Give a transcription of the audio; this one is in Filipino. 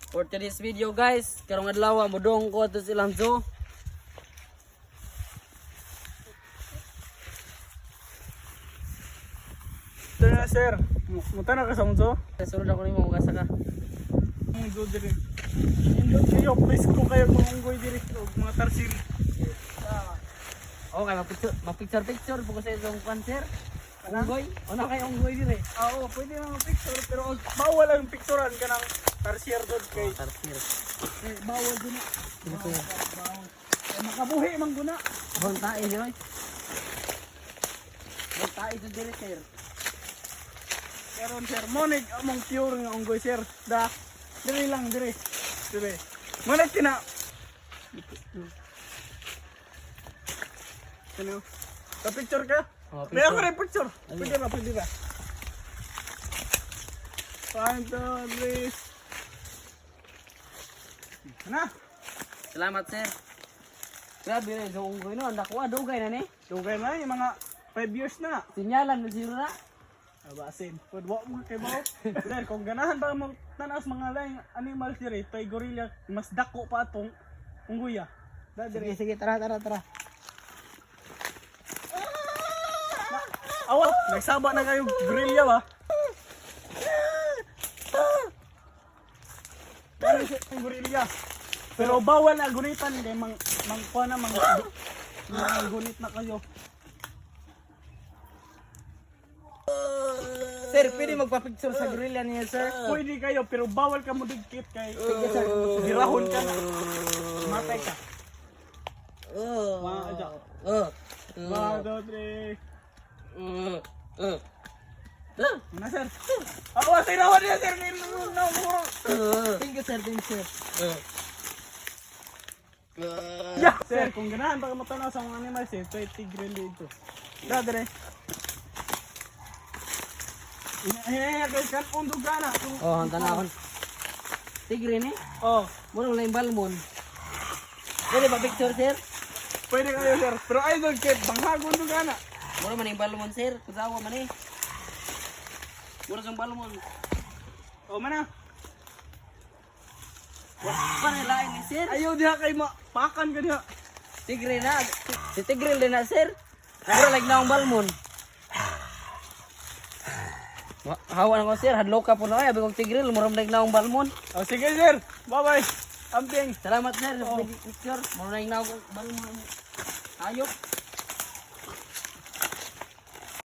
For today's video guys, karong adlaw modong ko ato silang zoo. Ito na sir, muta na ka sa mga Kasunod ako nimo magasa ka. mga go diri. Indot kayo, please ko kayo mga unggoy diri o mga tarsir. Oh, kay mapicture buko sa itong cancer. Unggoy, ano kay unggoy dire? Oo, pwede na picture pero bawal ang picturean ka ng tarsir doon kay Tarsir. bawal din. Dito. Bawal. Makabuhi man guna. Bonta eh, joy. Bonta ito dire sir. Karon sir, monig among pure nga unggoy sir. Da diri lang diri. Diri. Monig tina. Ano? Ka picture ka? Oh, May ako picture. rin picture. Pwede ba, pwede ba? 1, 2, 3. Ano? Salamat sir. Grabe rin sa unggoy no, nakuha dugay na ni. Dugay na yung mga 5 years na. Sinyalan na zero na. Abasin. Pwede mo kay Bao. Sir, kung ganahan ba mo tanas mga laing animals diri, tay gorilla, mas dako pa atong unggoy ah. Da Sige, diri. sige, tara. Awa, nagsaba na kayo gorilla ba? Pero yung gorilla. Pero bawal na gunitan kay kuha na gunit na kayo. Sir, pwede magpa-picture sa gorilla niya sir. Pwede kayo pero bawal ka mo digkit kay dirahon ka na. Matay ka. Mga adya. 1, 2, 3. Ano sir? Awa, tirawan niya sir. Thank you sir, thank you. Yeah. Sir, kung ganahan baka matanaw sa mga animals eh, ito ay tigre dito. Dadre. Hinahina kayo kan undog gana. Oh, ang tanahon. Tigre ni. Oh, Muna wala yung balmon. Pwede ba picture sir? pwede kayo sir. Pero idol kid, banghag undog gana. Muna man yung balmon sir. Kusawa man eh. Muna sa balmon. Oh, mana? Panilain ni sir. Ayaw diha kay pakan ka diha. Tigre na. Si tigre din na sir. Mura like na ang balmon. Hawa na ko sir. Hadlock ka po na ay. Abig kong tigre. Mura like na ang balmon. Oh, sige sir. Bye-bye. Amping. Salamat sir. Picture. Mura like na ang balmon. Ayok.